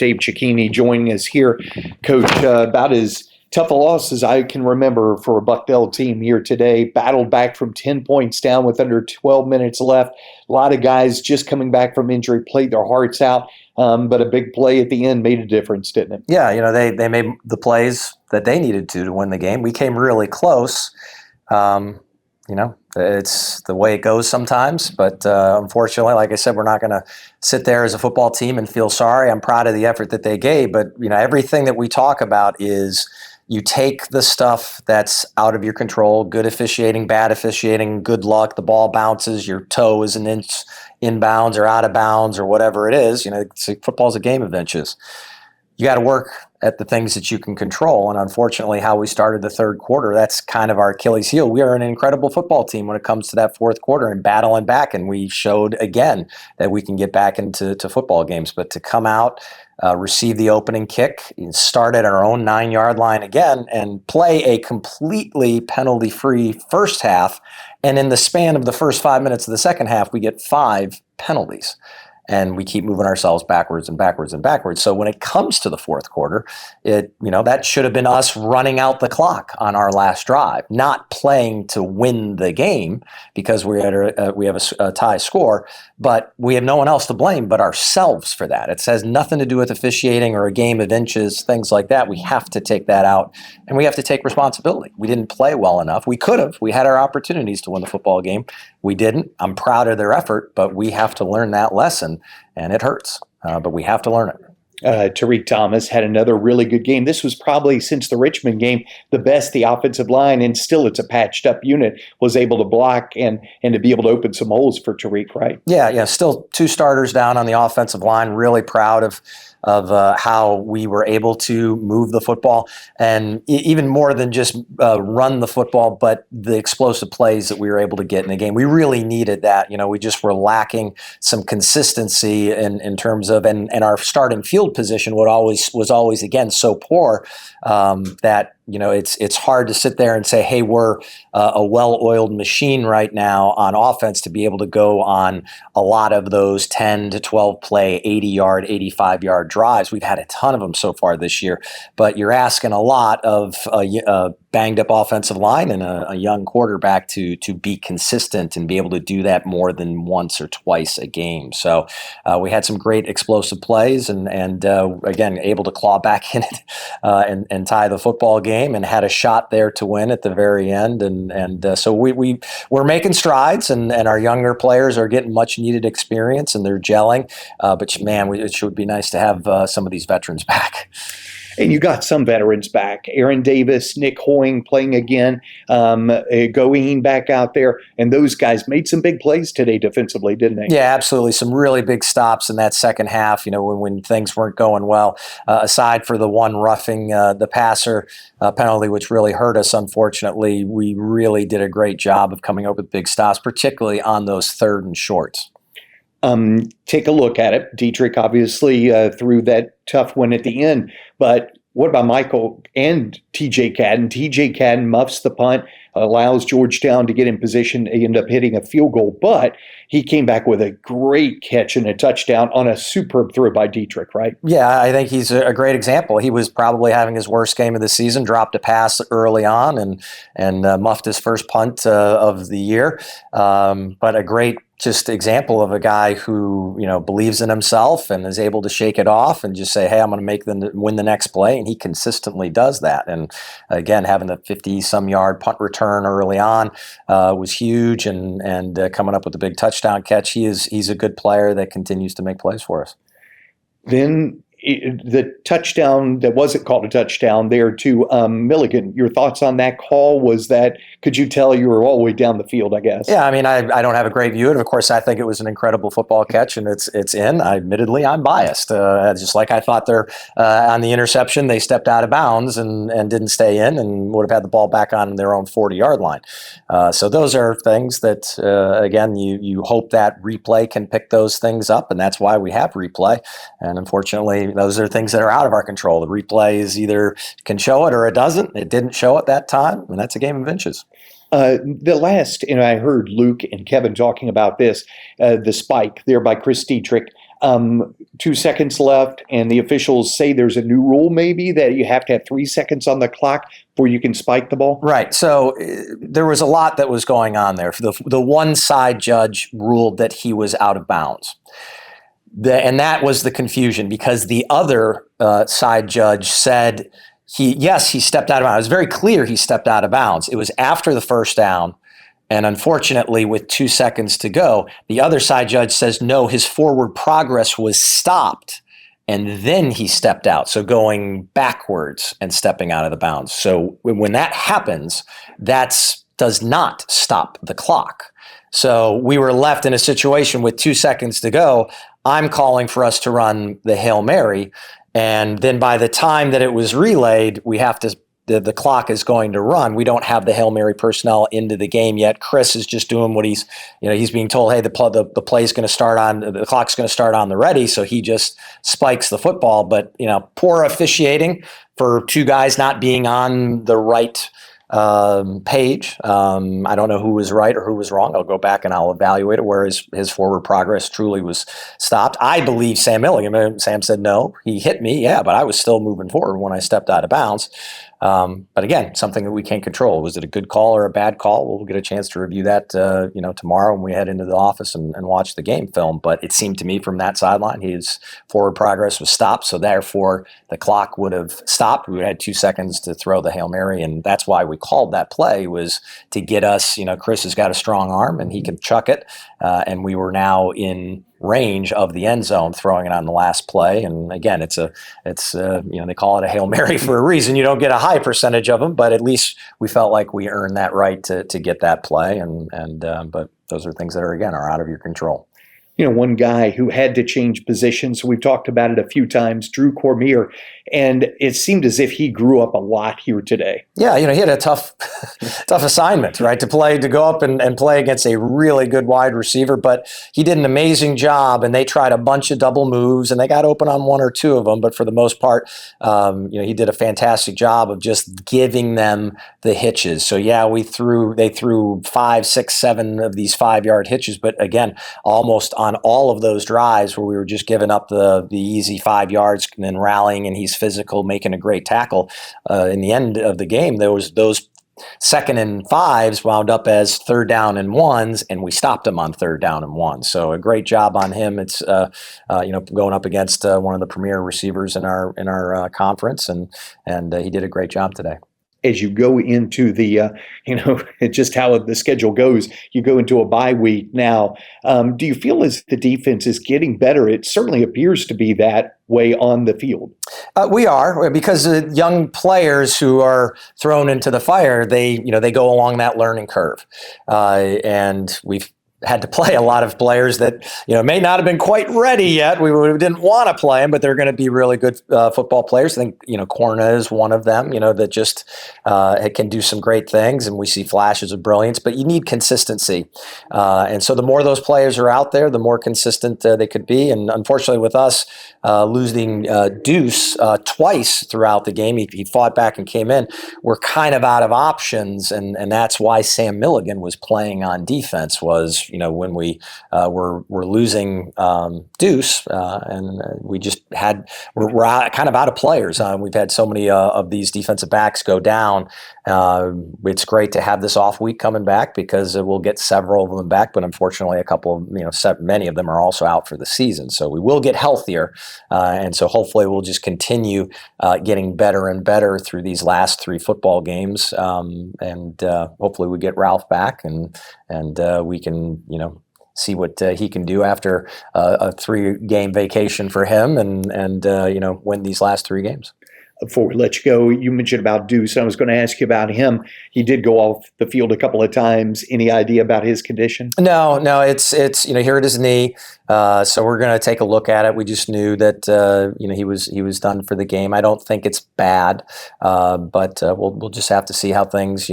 Dave Cicchini joining us here. Coach, about as tough a loss as I can remember for a Bucknell team here today. Battled back from 10 points down with under 12 minutes left. A lot of guys just coming back from injury played their hearts out, but a big play at the end made a difference, didn't it? Yeah, they made the plays that they needed to win the game. We came really close. It's the way it goes sometimes, but unfortunately, like I said, we're not going to sit there as a football team and feel sorry. I'm proud of the effort that they gave, but everything that we talk about is you take the stuff that's out of your control, good officiating, bad officiating, good luck, the ball bounces, your toe is an inch inbounds or out of bounds or whatever it is. Football's a game of inches. You got to work at the things that you can control. And unfortunately, how we started the third quarter, that's kind of our Achilles heel. We are an incredible football team when it comes to that fourth quarter and battling back. And we showed again that we can get back into football games. But to come out, receive the opening kick, and start at our own 9-yard line again and play a completely penalty-free first half. And in the span of the first 5 minutes of the second half, we get 5 penalties. And we keep moving ourselves backwards and backwards and backwards. So when it comes to the fourth quarter, that should have been us running out the clock on our last drive, not playing to win the game because we have a tie score, but we have no one else to blame but ourselves for that. It has nothing to do with officiating or a game of inches, things like that. We have to take that out, and we have to take responsibility. We didn't play well enough. We could have. We had our opportunities to win the football game. We didn't. I'm proud of their effort, but we have to learn that lesson, and it hurts, but we have to learn it. Tariq Thomas had another really good game. This was probably, since the Richmond game, the best the offensive line, and still it's a patched-up unit, was able to block and to be able to open some holes for Tariq, right? Yeah. Still 2 starters down on the offensive line. Really proud of how we were able to move the football, and even more than just run the football, but the explosive plays that we were able to get in the game. We really needed that. We just were lacking some consistency in terms of, and our starting field position was always again so poor that it's hard to sit there and say, hey, we're a well-oiled machine right now on offense to be able to go on a lot of those 10 to 12 play, 80-yard, 85-yard drives. We've had a ton of them so far this year, but you're asking a lot of a banged-up offensive line and a young quarterback to be consistent and be able to do that more than once or twice a game. So we had some great explosive plays and again, able to claw back in it and tie the football game, and had a shot there to win at the very end. So we're making strides, and our younger players are getting much needed experience, and they're gelling. But man, it should be nice to have some of these veterans back. And you got some veterans back. Aaron Davis, Nick Hoying playing again, Goeen back out there. And those guys made some big plays today defensively, didn't they? Yeah, absolutely. Some really big stops in that second half, when things weren't going well. Aside for the one roughing the passer penalty, which really hurt us, unfortunately, we really did a great job of coming up with big stops, particularly on those 3rd and shorts. Take a look at it. Dietrich obviously threw that tough one at the end, but what about Michael and TJ Cadden? TJ Cadden muffs the punt, allows Georgetown to get in position, end up hitting a field goal, but he came back with a great catch and a touchdown on a superb throw by Dietrich, right? Yeah, I think he's a great example. He was probably having his worst game of the season, dropped a pass early on and muffed his first punt of the year, but a great just example of a guy who believes in himself and is able to shake it off and just say, hey, I'm going to make them win the next play, and he consistently does that. And again, having the 50-some yard punt return early on was huge, and coming up with a big touchdown catch. He's a good player that continues to make plays for us. Then the touchdown that wasn't called a touchdown there to Milligan. Your thoughts on that call? Was that, could you tell you were all the way down the field, I guess? Yeah, I mean, I don't have a great view of it. Of course, I think it was an incredible football catch, and it's in. Admittedly, I'm biased. Just like I thought on the interception, they stepped out of bounds and didn't stay in and would have had the ball back on their own 40-yard line. So those are things that, again, you hope that replay can pick those things up, and that's why we have replay. And unfortunately, those are things that are out of our control. The replay is either can show it or it doesn't. It didn't show it that time, and that's a game of inches. The last, I heard Luke and Kevin talking about this, the spike there by Chris Dietrich. 2 seconds left, and the officials say there's a new rule maybe that you have to have 3 seconds on the clock before you can spike the ball? Right. So there was a lot that was going on there. The one side judge ruled that he was out of bounds. And that was the confusion, because the other side judge said he stepped out of bounds. It was very clear he stepped out of bounds. It was after the first down. And unfortunately, with 2 seconds to go, the other side judge says, no, his forward progress was stopped. And then he stepped out. So going backwards and stepping out of the bounds. So when that happens, that does not stop the clock. So we were left in a situation with 2 seconds to go. I'm calling for us to run the Hail Mary. And then by the time that it was relayed, we have to the clock is going to run. We don't have the Hail Mary personnel into the game yet. Chris is just doing what he's being told, hey, the play's going to start on, the clock's going to start on the ready. So he just spikes the football. But, poor officiating for two guys not being on the right page. I don't know who was right or who was wrong. I'll go back and I'll evaluate it, where his forward progress truly was stopped. I believe Sam Milligan. Sam said, no, he hit me. Yeah, but I was still moving forward when I stepped out of bounds. But again, something that we can't control. Was it a good call or a bad call? We'll get a chance to review that, tomorrow when we head into the office and watch the game film. But it seemed to me from that sideline, his forward progress was stopped. So therefore, the clock would have stopped. We had 2 seconds to throw the Hail Mary. And that's why we called that play, was to get us, Chris has got a strong arm and he can chuck it. And we were now in range of the end zone, throwing it on the last play. And again, it's they call it a Hail Mary for a reason. You don't get a high percentage of them, but at least we felt like we earned that right to get that play. But those are things that are out of your control. One guy who had to change positions, we've talked about it a few times, Drew Cormier, and it seemed as if he grew up a lot here today. Yeah, he had a tough assignment, right, to go up and play against a really good wide receiver, but he did an amazing job, and they tried a bunch of double moves, and they got open on one or two of them, but for the most part, he did a fantastic job of just giving them the hitches. So yeah, they threw 5, 6, 7 of these 5-yard hitches, but again, almost on all of those drives where we were just giving up the easy 5 yards and then rallying, and he's physical, making a great tackle. In the end of the game, there was those 2nd and 5s wound up as 3rd down and 1s, and we stopped him on 3rd down and 1. So a great job on him. It's going up against one of the premier receivers in our conference, and he did a great job today. As you go into the, just how the schedule goes, you go into a bye week now. Do you feel as the defense is getting better? It certainly appears to be that way on the field. We are, because the young players who are thrown into the fire, they go along that learning curve, and we've had to play a lot of players that may not have been quite ready yet. We didn't want to play them, but they're going to be really good football players. I think Corna is one of them. That just can do some great things, and we see flashes of brilliance. But you need consistency, and so the more those players are out there, the more consistent they could be. And unfortunately, with us losing Deuce twice throughout the game, he fought back and came in. We're kind of out of options, and that's why Sam Milligan was playing on defense. Was when we were losing Deuce, and we just we're kind of out of players. We've had so many of these defensive backs go down. It's great to have this off week coming back, because we'll get several of them back, but unfortunately a couple of many of them are also out for the season. So we will get healthier, and so hopefully we'll just continue getting better and better through these last 3 football games, and hopefully we get Ralph back and we can see what he can do after a 3-game vacation for him, and win these last 3 games. Before we let you go, you mentioned about Deuce. I was going to ask you about him. He did go off the field a couple of times. Any idea about his condition? No. It's he hurt his knee. So we're going to take a look at it. We just knew that he was done for the game. I don't think it's bad, but we'll just have to see how things.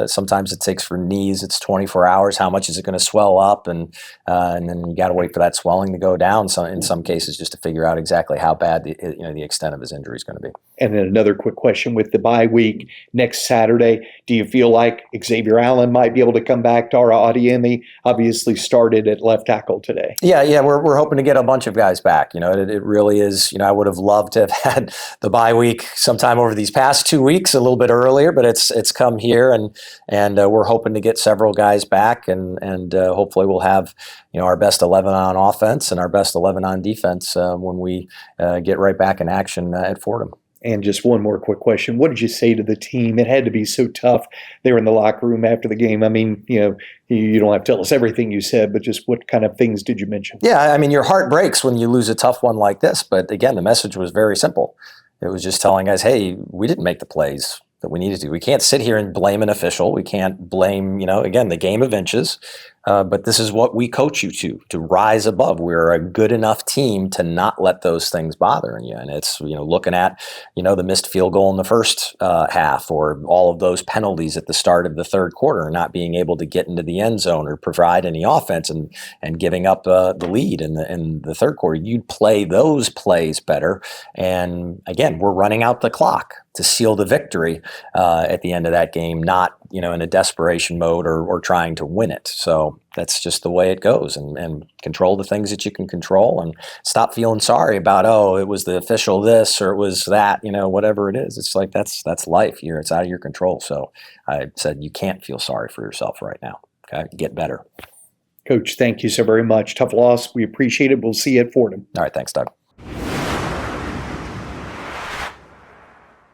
Sometimes it takes for knees. It's 24 hours. How much is it going to swell up, and then you got to wait for that swelling to go down. So in some cases, just to figure out exactly how bad the extent of his injury is going to be. And then another quick question with the bye week next Saturday. Do you feel like Xavier Allen might be able to come back? Tara Adiemi obviously started at left tackle today. Yeah, yeah, we're hoping to get a bunch of guys back. It really is. I would have loved to have had the bye week sometime over these past 2 weeks, a little bit earlier, but it's come here, and we're hoping to get several guys back, and hopefully we'll have our best 11 on offense and our best 11 on defense when we get right back in action at Fordham. And just one more quick question. What did you say to the team? It had to be so tough. They were in the locker room after the game. I mean, you don't have to tell us everything you said, but just what kind of things did you mention? Yeah, I mean, your heart breaks when you lose a tough one like this. But again, the message was very simple. It was just telling us, hey, we didn't make the plays that we needed to. We can't sit here and blame an official. We can't blame, again, the game of inches. But this is what we coach you to rise above. We're a good enough team to not let those things bother you. And it's, looking at, the missed field goal in the first half, or all of those penalties at the start of the third quarter, not being able to get into the end zone or provide any offense, and giving up the lead in the third quarter. You'd play those plays better. And again, we're running out the clock to seal the victory at the end of that game, not in a desperation mode or trying to win it. So that's just the way it goes, and control the things that you can control, and stop feeling sorry about, it was the official this or it was that, whatever it is. It's like that's life here. It's out of your control. So I said, you can't feel sorry for yourself right now. Okay, get better. Coach, thank you so very much. Tough loss. We appreciate it. We'll see you at Fordham. All right, thanks, Doug.